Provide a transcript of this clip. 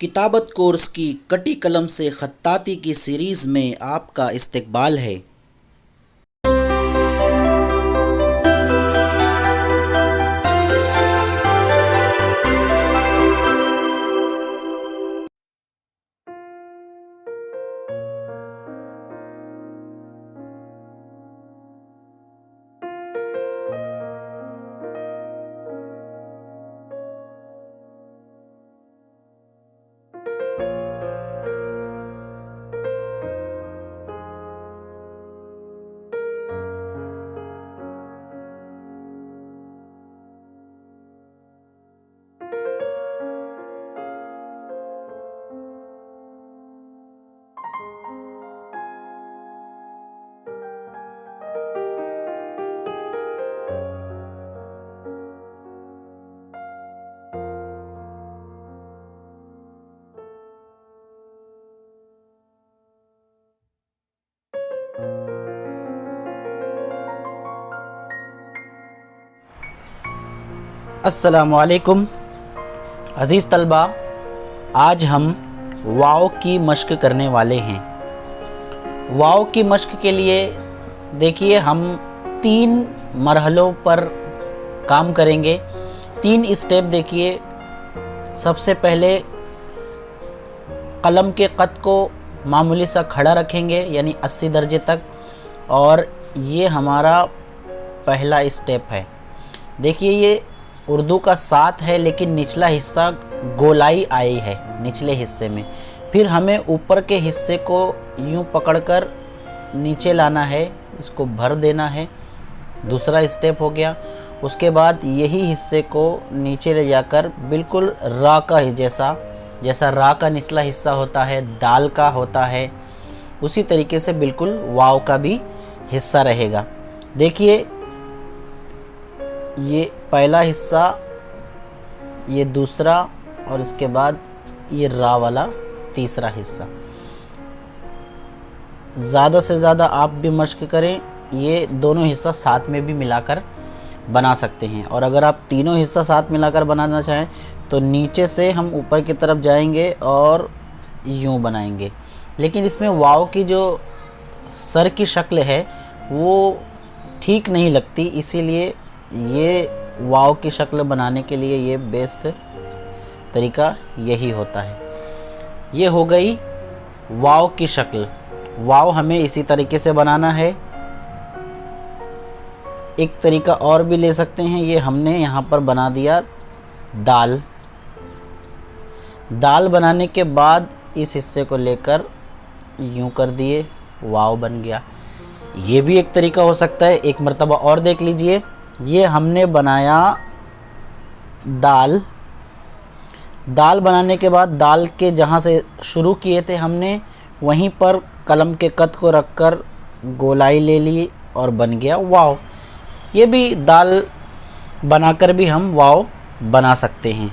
किताबत course की कटी कलम से खत्ताती की सीरीज़ में आपका इस्तकबाल है। अस्सलामुअलैकुम अज़ीज़ तलबा, आज हम वाव की मश्क करने वाले हैं। वाव की मश्क के लिए देखिए हम 3 मरहलों पर काम करेंगे। 3 स्टेप देखिए। सबसे पहले कलम के कद को मामूली सा खड़ा रखेंगे यानी 80 दर्जे तक, और ये हमारा पहला स्टेप है। देखिए ये उर्दू का 7 है, लेकिन निचला हिस्सा गोलाई आई है निचले हिस्से में। फिर हमें ऊपर के हिस्से को यूं पकड़कर नीचे लाना है, इसको भर देना है। दूसरा स्टेप हो गया। उसके बाद यही हिस्से को नीचे ले जाकर बिल्कुल रा का जैसा रा का निचला हिस्सा होता है, दाल का होता है, उसी तरीके से बिल्कुल वाव का भी हिस्सा रहेगा। देखिए ये पहला हिस्सा, ये दूसरा, और इसके बाद ये रा वाला तीसरा हिस्सा। ज़्यादा से ज़्यादा आप भी मश्क करें, ये दोनों हिस्सा साथ में भी मिलाकर बना सकते हैं। और अगर आप तीनों हिस्सा साथ मिलाकर बनाना चाहें तो नीचे से हम ऊपर की तरफ जाएंगे और यूं बनाएंगे। लेकिन इसमें वाव की जो सर की शक्ल है वो ठीक नहीं लगती, इसीलिए ये वाव की शक्ल बनाने के लिए ये बेस्ट तरीका यही होता है। ये हो गई वाव की शक्ल। वाव हमें इसी तरीके से बनाना है। एक तरीका और भी ले सकते हैं, ये हमने यहाँ पर बना दिया दाल। दाल बनाने के बाद इस हिस्से को लेकर यूं कर दिए, वाव बन गया। ये भी एक तरीका हो सकता है। एक मर्तबा और देख लीजिए। ये हमने बनाया दाल। दाल बनाने के बाद दाल के जहाँ से शुरू किए थे हमने, वहीं पर कलम के कद को रखकर गोलाई ले ली और बन गया वाव। ये भी दाल बनाकर भी हम वाव बना सकते हैं।